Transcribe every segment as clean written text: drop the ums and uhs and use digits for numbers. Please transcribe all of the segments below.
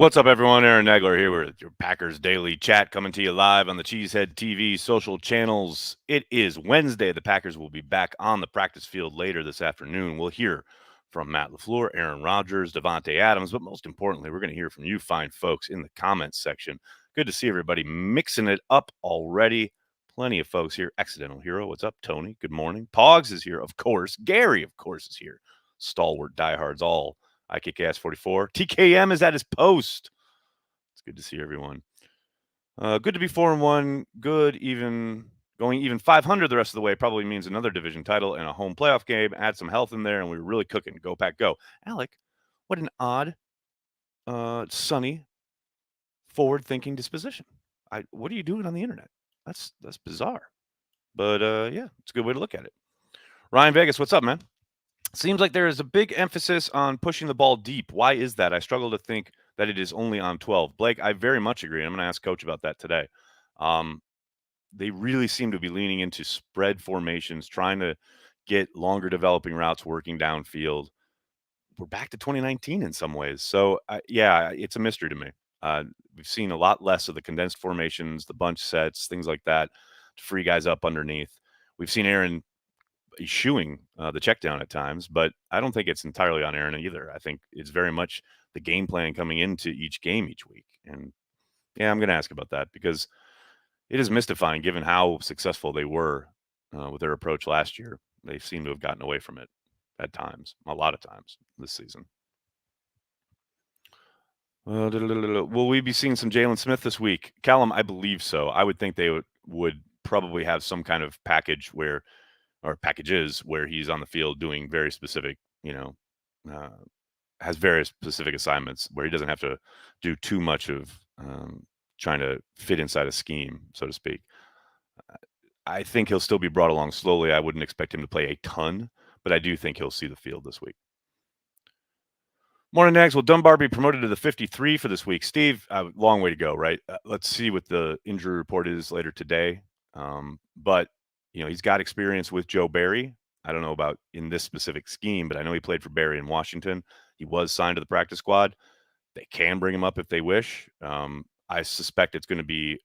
What's up, everyone? Aaron Nagler here with your Packers Daily Chat, coming to you live on the Cheesehead TV social channels. It is Wednesday. The Packers will be back on the practice field later this afternoon. We'll hear from Matt LaFleur, Aaron Rodgers, Devontae Adams, but most importantly, we're going to hear from you fine folks in the comments section. Good to see everybody mixing it up already. Plenty of folks here. Accidental Hero, what's up? Tony, good morning. Pogs is here, of course. Gary, of course, is here. Stalwart diehards all. I kick ass 44. TKM is at his post. It's good to see everyone. Good to be 4-1. Good, even going even 500 the rest of the way probably means another division title and a home playoff game. Add some health in there, and we were really cooking. Go Pack, go! Alec, what an odd, sunny, forward-thinking disposition. What are you doing on the internet? That's bizarre. But yeah, it's a good way to look at it. Ryan Vegas, what's up, man? Seems like there is a big emphasis on pushing the ball deep. Why is that? I struggle to think that it is only on 12. Blake, I very much agree. I'm going to ask Coach about that today. They really seem to be leaning into spread formations, trying to get longer developing routes working downfield. We're back to 2019 in some ways. So, yeah, it's a mystery to me. We've seen a lot less of the condensed formations, the bunch sets, things like that, to free guys up underneath. We've seen Aaron eschewing the check down at times, but I don't think it's entirely on Aaron either. I think it's very much the game plan coming into each game each week. And yeah, I'm going to ask about that because it is mystifying given how successful they were with their approach last year. They seem to have gotten away from it at times, a lot of times this season. Will we be seeing some Jalen Smith this week? Callum, I believe so. I would think they would probably have some kind of package where or packages where he's on the field doing very specific, has very specific assignments where he doesn't have to do too much of trying to fit inside a scheme, so to speak. I think he'll still be brought along slowly. I wouldn't expect him to play a ton, but I do think he'll see the field this week. Morning, Nags. Will Dunbar be promoted to the 53 for this week? Steve, long way to go, right? Let's see what the injury report is later today. But he's got experience with Joe Barry. I don't know about in this specific scheme, but I know he played for Barry in Washington. He was signed to the practice squad. They can bring him up if they wish. I suspect it's going to be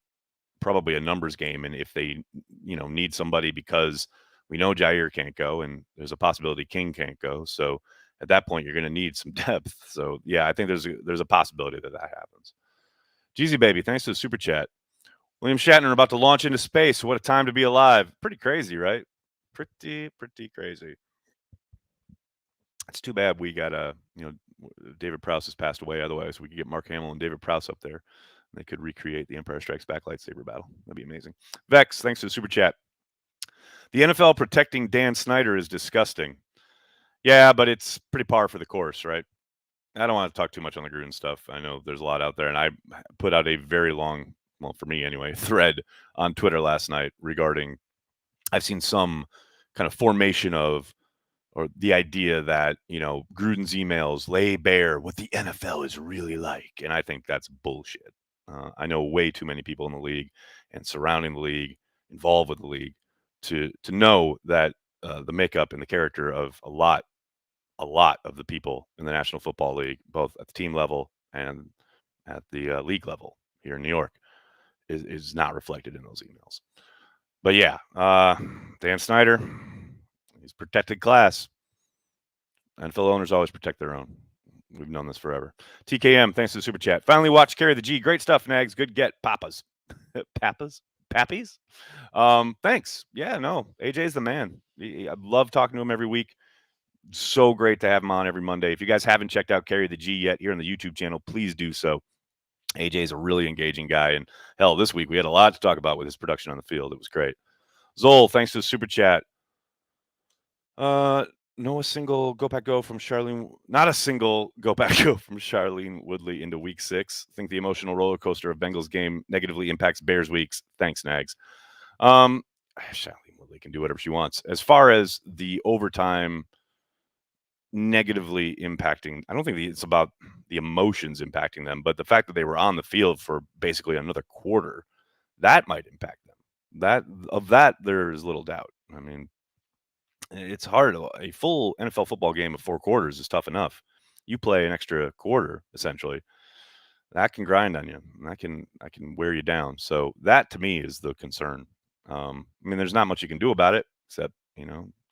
probably a numbers game. And if they, need somebody because we know Jair can't go and there's a possibility King can't go. So at that point, you're going to need some depth. So, yeah, I think there's a possibility that happens. Jeezy Baby, thanks to the super chat. William Shatner about to launch into space. What a time to be alive. Pretty crazy, right? Pretty crazy. It's too bad we got David Prowse has passed away. Otherwise, we could get Mark Hamill and David Prowse up there. They could recreate the Empire Strikes Back lightsaber battle. That'd be amazing. Vex, thanks for the super chat. The NFL protecting Dan Snyder is disgusting. Yeah, but it's pretty par for the course, right? I don't want to talk too much on the Gruden stuff. I know there's a lot out there, and I put out a very long, well, for me anyway, thread on Twitter last night regarding I've seen some kind of formation of or the idea that, Gruden's emails lay bare what the NFL is really like. And I think that's bullshit. I know way too many people in the league and surrounding the league, involved with the league, to know that the makeup and the character of a lot of the people in the National Football League, both at the team level and at the league level here in New York, is not reflected in those emails. But yeah, Dan Snyder, he's protected class. NFL owners always protect their own. We've known this forever. TKM, thanks for the super chat. Finally watched Carry the G. Great stuff, Nags. Good get. Papas. Papas? Pappies? Thanks. Yeah, no. AJ's the man. I love talking to him every week. So great to have him on every Monday. If you guys haven't checked out Carry the G yet here on the YouTube channel, please do so. AJ is a really engaging guy. And hell, this week we had a lot to talk about with his production on the field. It was great. Zol, thanks for the super chat. No, a single go back go from Charlene. Not a single go back go from Charlene Woodley into week 6. I think the emotional roller coaster of Bengals game negatively impacts Bears weeks. Thanks, Nags. Charlene Woodley can do whatever she wants. As far as the overtime negatively impacting, I don't think it's about the emotions impacting them, but the fact that they were on the field for basically another quarter, that might impact them. That there is little doubt. I mean, it's hard. A full NFL football game of 4 quarters is tough enough. You play an extra quarter, essentially. that can grind on you. That can wear you down. So that to me is the concern. I mean, there's not much you can do about it except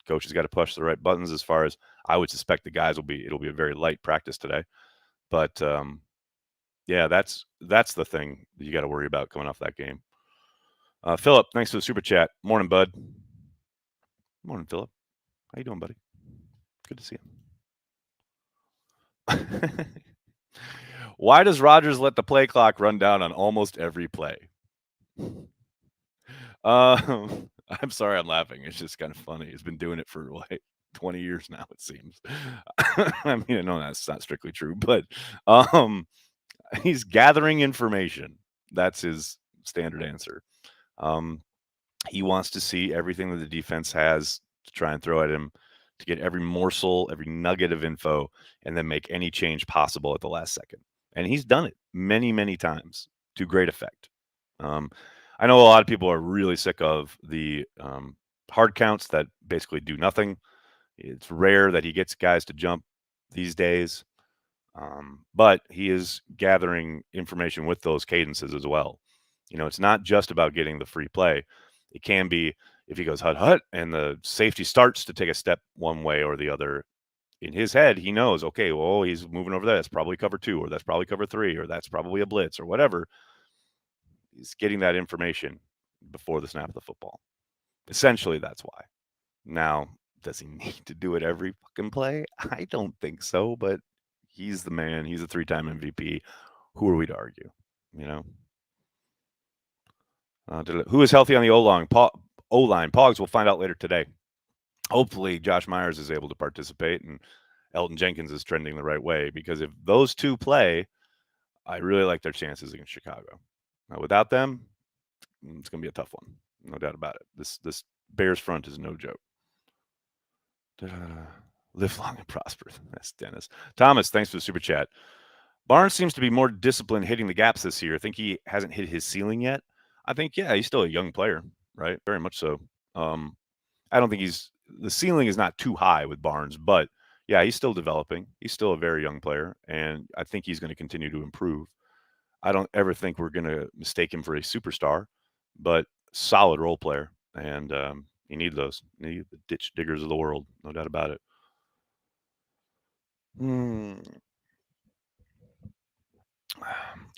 coach has got to push the right buttons. As far as I would suspect, the guys it'll be a very light practice today. But yeah, that's the thing that you got to worry about coming off that game. Philip, thanks for the super chat. Morning, bud. Morning, Philip. How you doing, buddy? Good to see you. Why does Rodgers let the play clock run down on almost every play? I'm sorry I'm laughing. It's just kind of funny. He's been doing it for like 20 years now, it seems. I mean, I know that's not strictly true, but he's gathering information. That's his standard answer. He wants to see everything that the defense has to try and throw at him, to get every morsel, every nugget of info, and then make any change possible at the last second. And he's done it many, many times to great effect. I know a lot of people are really sick of the hard counts that basically do nothing. It's rare that he gets guys to jump these days, but he is gathering information with those cadences as well. It's not just about getting the free play. It can be if he goes hut hut and the safety starts to take a step one way or the other. In his head, he knows, okay, well, he's moving over there. That's probably cover 2, or that's probably cover 3, or that's probably a blitz, or whatever. He's getting that information before the snap of the football. Essentially, that's why. Now, does he need to do it every fucking play? I don't think so, but he's the man. He's a 3-time MVP. Who are we to argue? Who is healthy on the O-line? Pogs will find out later today. Hopefully, Josh Myers is able to participate and Elton Jenkins is trending the right way, because if those two play, I really like their chances against Chicago. Now, without them, it's going to be a tough one. No doubt about it. This Bears front is no joke. Live long and prosper. That's Dennis. Thomas, thanks for the super chat. Barnes seems to be more disciplined hitting the gaps this year. I think he hasn't hit his ceiling yet. I think, yeah, he's still a young player, right? Very much so. I don't think the ceiling is not too high with Barnes, but yeah, he's still developing. He's still a very young player, and I think he's going to continue to improve. I don't ever think we're going to mistake him for a superstar, but solid role player, and you need those. You need the ditch diggers of the world, no doubt about it.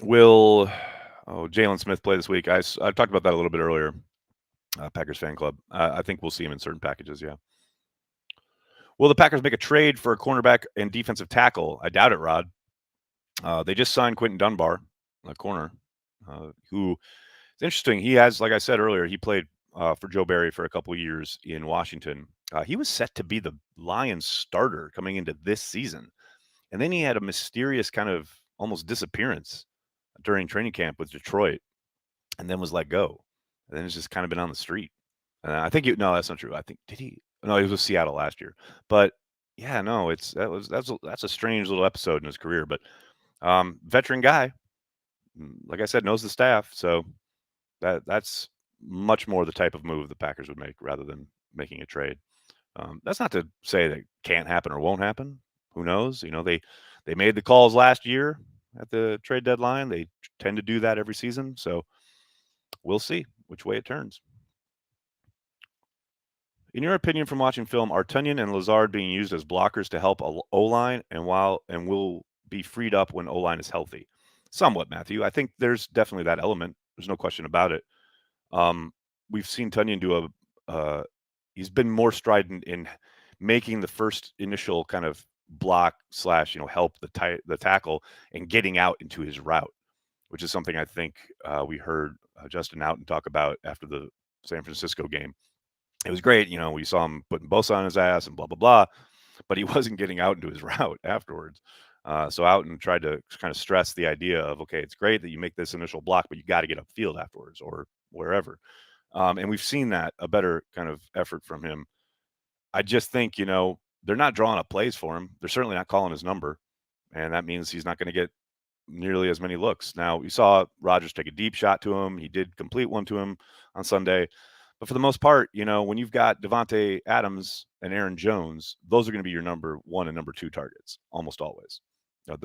Will Jalen Smith play this week? I talked about that a little bit earlier. Packers fan club. I think we'll see him in certain packages. Yeah. Will the Packers make a trade for a cornerback and defensive tackle? I doubt it, Rod. They just signed Quentin Dunbar, a corner, who is interesting. He has, like I said earlier, he played for Joe Barry for a couple of years in Washington. He was set to be the Lions starter coming into this season. And then he had a mysterious kind of almost disappearance during training camp with Detroit and then was let go. And then it's just kind of been on the street. I think no, that's not true. I think no, he was with Seattle last year. But yeah, no, that's a strange little episode in his career. But veteran guy, like I said, knows the staff. So that's much more the type of move the Packers would make rather than making a trade. That's not to say that can't happen or won't happen. Who knows? They made the calls last year at the trade deadline. They tend to do that every season. So we'll see which way it turns. In your opinion, from watching film, are Tunyon and Lazard being used as blockers to help O-line and will be freed up when O-line is healthy? Somewhat, Matthew. I think there's definitely that element. There's no question about it. We've seen Tunyon do he's been more strident in making the first initial kind of block / help the tackle and getting out into his route, which is something I think we heard Justin Outen talk about after the San Francisco game. It was great. We saw him putting Bosa on his ass and blah, blah, blah, but he wasn't getting out into his route afterwards. So Outen tried to kind of stress the idea of, okay, it's great that you make this initial block, but you got to get upfield afterwards or wherever. And we've seen that, a better kind of effort from him. I just think, they're not drawing up plays for him. They're certainly not calling his number. And that means he's not going to get nearly as many looks. Now, we saw Rodgers take a deep shot to him. He did complete one to him on Sunday. But for the most part, when you've got Devontae Adams and Aaron Jones, those are going to be your number 1 and number 2 targets almost always. That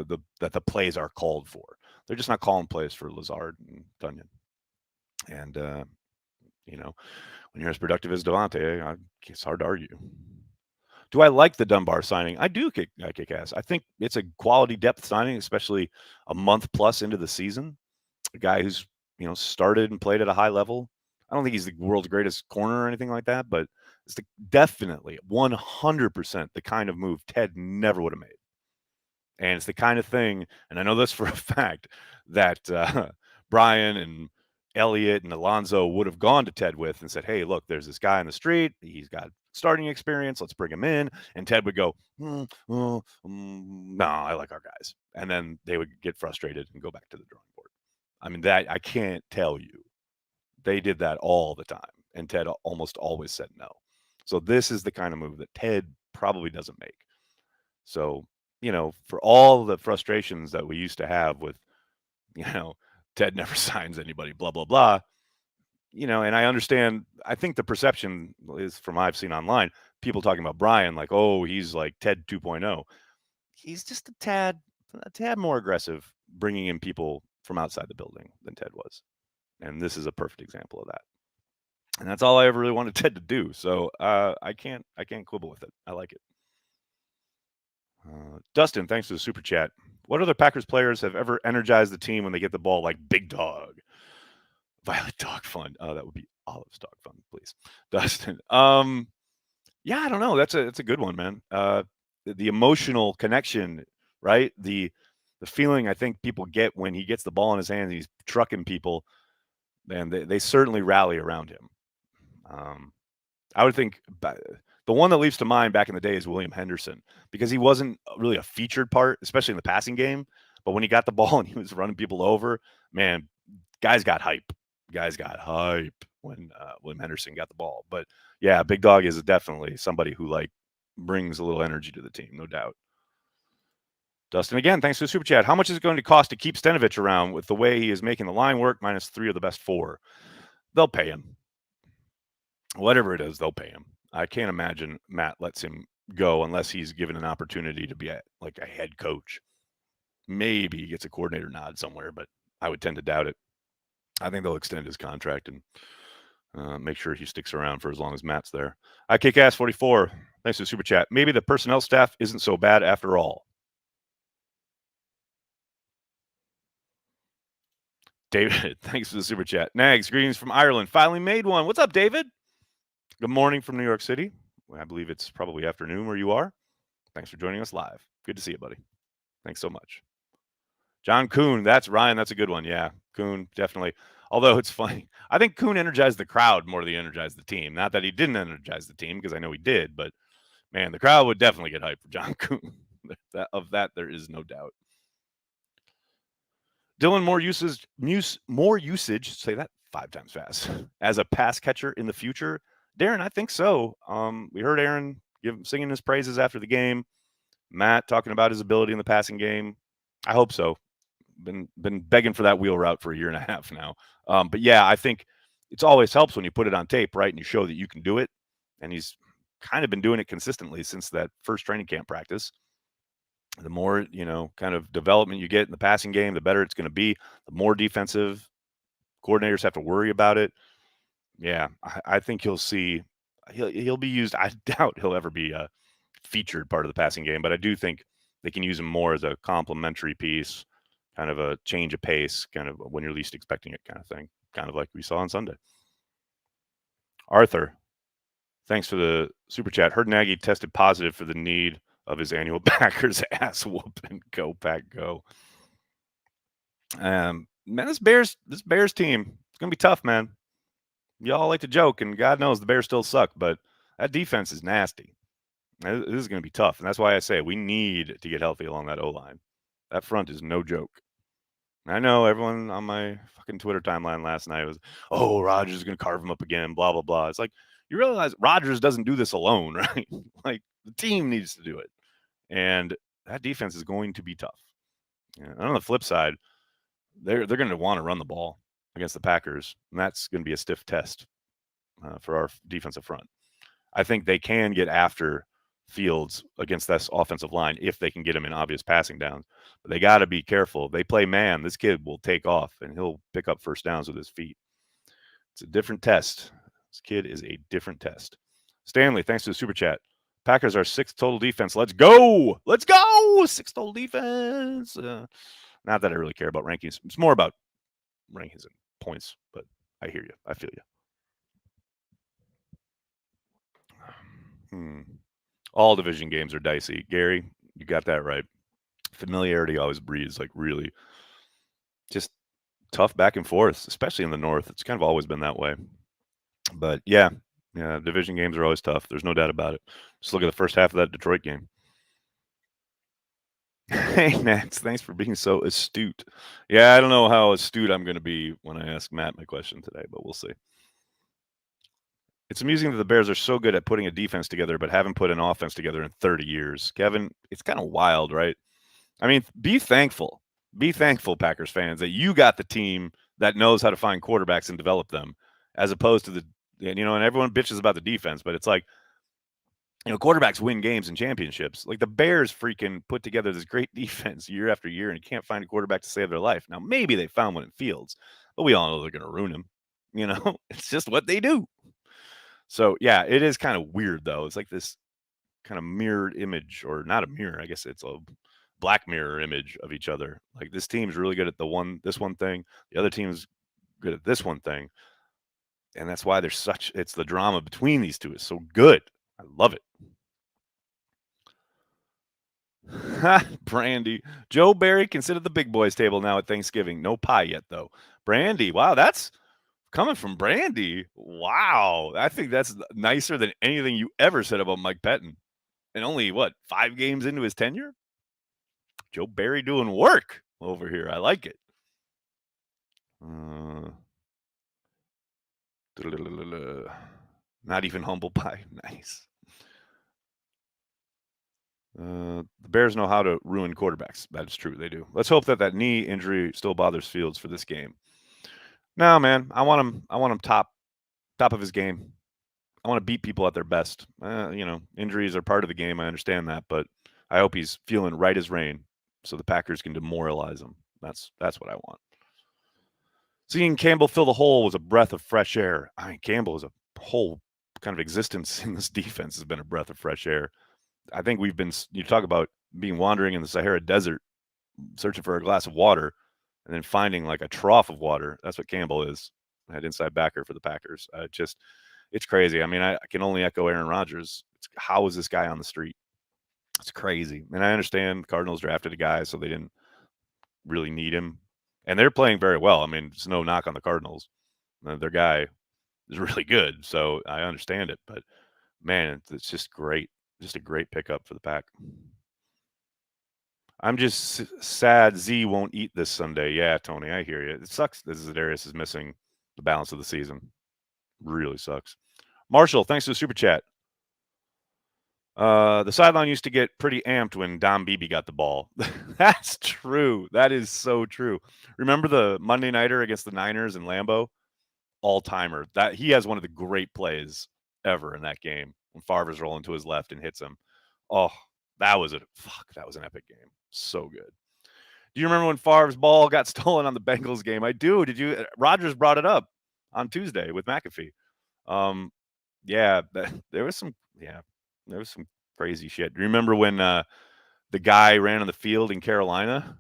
the plays are called for. They're just not calling plays for Lazard and Dunyan. And, when you're as productive as Devontae, it's hard to argue. Do I like the Dunbar signing? I do kick ass. I think it's a quality depth signing, especially a month plus into the season. A guy who's, started and played at a high level. I don't think he's the world's greatest corner or anything like that, but it's definitely 100% the kind of move Ted never would have made. And it's the kind of thing, and I know this for a fact, that Brian and Elliott and Alonzo would have gone to Ted with and said, hey, look, there's this guy on the street. He's got starting experience. Let's bring him in. And Ted would go, no, I like our guys. And then they would get frustrated and go back to the drawing board. I mean, that I can't tell you. They did that all the time. And Ted almost always said no. So this is the kind of move that Ted probably doesn't make. So, for all the frustrations that we used to have with, Ted never signs anybody, blah, blah, blah, and I understand, I think the perception is from I've seen online, people talking about Brian, like, oh, he's like Ted 2.0. He's just a tad more aggressive bringing in people from outside the building than Ted was. And this is a perfect example of that. And that's all I ever really wanted Ted to do. So I can't quibble with it. I like it. Dustin, thanks for the super chat. What other Packers players have ever energized the team when they get the ball like Big Dog? Violet Dog Fund. Oh, that would be Olive's Dog Fund, please. Dustin. Yeah, I don't know. That's a good one, man. The emotional connection, right? The feeling I think people get when he gets the ball in his hands and he's trucking people, man, they certainly rally around him. I would think the one that leaps to mind back in the day is William Henderson, because he wasn't really a featured part, especially in the passing game. But when he got the ball and he was running people over, man, guys got hype. Guys got hype when William Henderson got the ball. But yeah, Big Dog is definitely somebody who brings a little energy to the team, no doubt. Dustin, again, thanks for the super chat. How much is it going to cost to keep Stenovich around with the way he is making the line work, minus 3 of the best 4? They'll pay him. Whatever it is, they'll pay him. I can't imagine Matt lets him go unless he's given an opportunity to be a head coach. Maybe he gets a coordinator nod somewhere, but I would tend to doubt it. I think they'll extend his contract and make sure he sticks around for as long as Matt's there. I kick ass 44. Thanks for the super chat. Maybe the personnel staff isn't so bad after all. David, thanks for the super chat. Nags, greetings from Ireland. Finally made one. What's up, David? Good morning from New York City. I believe it's probably afternoon where you are. Thanks for joining us live. Good to see you, buddy. Thanks so much. John Kuhn, that's Ryan. That's a good one. Yeah, Kuhn, definitely. Although it's funny. I think Kuhn energized the crowd more than he energized the team. Not that he didn't energize the team, because I know he did, but man, the crowd would definitely get hyped for John Kuhn. Of that, there is no doubt. Dillon, more usage, say that 5 times fast, as a pass catcher in the future. Darren, I think so. We heard Aaron singing his praises after the game. Matt talking about his ability in the passing game. I hope so. Been begging for that wheel route for a year and a half now. But yeah, I think it's always helps when you put it on tape, right? And you show that you can do it. And he's kind of been doing it consistently since that first training camp practice. The more, kind of development you get in the passing game, the better it's going to be. The more defensive coordinators have to worry about it. Yeah, I think you'll see he'll be used. I doubt he'll ever be a featured part of the passing game, but I do think they can use him more as a complementary piece, kind of a change of pace, kind of when you're least expecting it kind of thing, kind of like we saw on Sunday. Arthur, thanks for the super chat. Heard Nagy tested positive for the need of his annual Packers ass whooping. Go Pack, go. Man, this Bears team, it's gonna be tough, man. Y'all like to joke, and God knows the Bears still suck, but that defense is nasty. This is going to be tough, and that's why I say we need to get healthy along that O-line. That front is no joke. I know everyone on my fucking Twitter timeline last night was, oh, Rodgers is going to carve him up again, blah, blah, blah. It's like, you realize Rodgers doesn't do this alone, right? The team needs to do it. And that defense is going to be tough. And on the flip side, they're going to want to run the ball against the Packers, and that's going to be a stiff test for our defensive front. I think they can get after Fields against this offensive line if they can get him in obvious passing downs. But they got to be careful. They play man. This kid will take off and he'll pick up first downs with his feet. It's a different test. This kid is a different test. Stanley, thanks for the super chat. Packers are 6th total defense. Let's go. Let's go. 6th total defense. Not that I really care about rankings. It's more about rankings and points, but I hear you. I feel you. All division games are dicey. Gary, you got that right. Familiarity always breeds like really just tough back and forth, especially in the North. It's kind of always been that way. But yeah, division games are always tough. There's no doubt about it. Just look at the first half of that Detroit game. Hey, Max, thanks for being so astute. Yeah, I don't know how astute I'm going to be when I ask Matt my question today, but we'll see. It's amusing that the Bears are so good at putting a defense together, but haven't put an offense together in 30 years. Kevin, it's kind of wild, right? I mean, be thankful. Be thankful, Packers fans, that you got the team that knows how to find quarterbacks and develop them, as opposed to and everyone bitches about the defense, but it's like, quarterbacks win games and championships. Like the Bears freaking put together this great defense year after year, and you can't find a quarterback to save their life. Now, maybe they found one in Fields, but we all know they're going to ruin him. It's just what they do. So, yeah, it is kind of weird, though. It's like this kind of mirrored image, or not a mirror. I guess it's a black mirror image of each other. Like this team's really good at this one thing. The other team's good at this one thing. And that's why it's the drama between these two is so good. I love it. Brandy. Joe Barry considered the big boys table now at Thanksgiving. No pie yet, though. Brandy. Wow, that's coming from Brandy. Wow. I think that's nicer than anything you ever said about Mike Pettin. And only, 5 games into his tenure? Joe Barry doing work over here. I like it. Not even humble pie. Nice. The Bears know how to ruin quarterbacks. That is true. They do. Let's hope that knee injury still bothers Fields for this game. No, man. I want him top of his game. I want to beat people at their best. Injuries are part of the game. I understand that, but I hope he's feeling right as rain so the Packers can demoralize him. That's what I want. Seeing Campbell fill the hole was a breath of fresh air. I mean, Campbell is a whole kind of existence in this defense has been a breath of fresh air. I think you talk about being wandering in the Sahara Desert, searching for a glass of water, and then finding like a trough of water. That's what Campbell is. At inside backer for the Packers. It's crazy. I mean, I can only echo Aaron Rodgers. How is this guy on the street? It's crazy. And I understand Cardinals drafted a guy, so they didn't really need him. And they're playing very well. I mean, it's no knock on the Cardinals. Their guy is really good, so I understand it. But, man, it's just great. Just a great pickup for the Pack. I'm just sad Z won't eat this Sunday. Yeah, Tony, I hear you. It sucks that Za'Darius is missing the balance of the season. Really sucks. Marshall, thanks for the super chat. The sideline used to get pretty amped when Dom Beebe got the ball. That's true. That is so true. Remember the Monday Nighter against the Niners in Lambeau? All-timer. That he has one of the great plays ever in that game when Favre's rolling to his left and hits him. Oh, that was an epic game. So good. Do you remember when Favre's ball got stolen on the Bengals game? I do. Did you? Rodgers brought it up on Tuesday with McAfee. There was some crazy shit. Do you remember when the guy ran on the field in Carolina?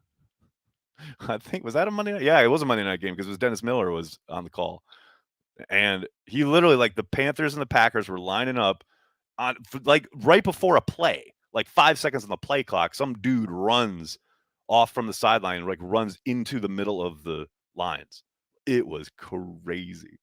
I think, was that a Monday night? Yeah, it was a Monday night game because it was Dennis Miller was on the call. And he literally, like, the Panthers and the Packers were lining up on, like, right before a play, like 5 seconds on the play clock. Some dude runs off from the sideline and, like, runs into the middle of the lines. It was crazy.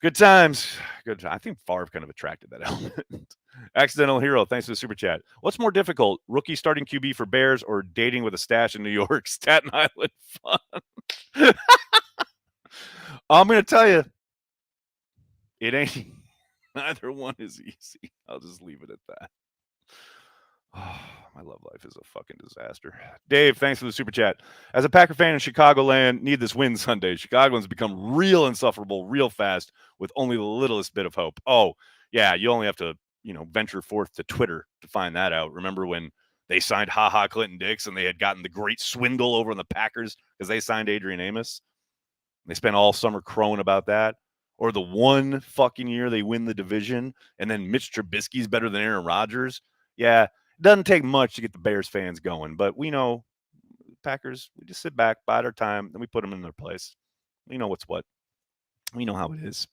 Good times. Good time. I think Favre kind of attracted that element. Accidental Hero, thanks for the super chat. What's more difficult, rookie starting QB for Bears or dating with a stash in New York? Staten Island fun. I'm going to tell you, it ain't. Neither one is easy. I'll just leave it at that. Oh, my love life is a fucking disaster. Dave, thanks for the super chat. As a Packer fan in Chicagoland, need this win Sunday. Chicagoans become real insufferable real fast with only the littlest bit of hope. Oh, yeah, you only have to venture forth to Twitter to find that out. Remember when they signed Clinton Dix and they had gotten the great swindle over on the Packers because they signed Adrian Amos? They spent all summer crowing about that. Or the one fucking year they win the division and then Mitch Trubisky's better than Aaron Rodgers. Yeah, it doesn't take much to get the Bears fans going, but we know Packers, we just sit back, bide our time, then we put them in their place. We know what's what. We know how it is.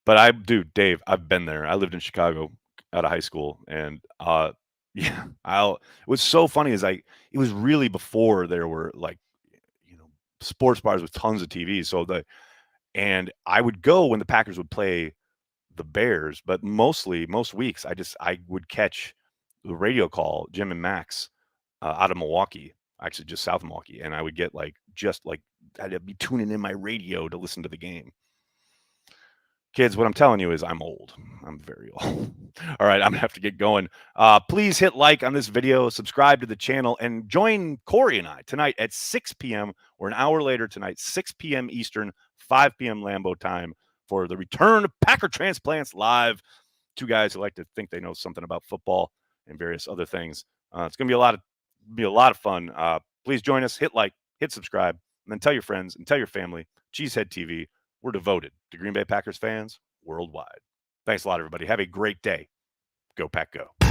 But Dave, I've been there. I lived in Chicago out of high school, and yeah, it was so funny. It was really before there were like, sports bars with tons of TVs. And I would go when the Packers would play the Bears, but most weeks I would catch the radio call, Jim and Max, out of Milwaukee, actually just south of Milwaukee, and I would get I'd be tuning in my radio to listen to the game. Kids, what I'm telling you is I'm old. I'm very old. All right, I'm going to have to get going. Please hit like on this video, subscribe to the channel, and join Corey and I tonight at 6 p.m. or an hour later tonight, 6 p.m. Eastern, 5 p.m. Lambeau time for the return of Packer Transplants Live. Two guys who like to think they know something about football and various other things. It's going to be a lot of fun. Please join us, hit like, hit subscribe, and then tell your friends and tell your family. Cheesehead TV. We're devoted to Green Bay Packers fans worldwide. Thanks a lot, everybody. Have a great day. Go Pack Go.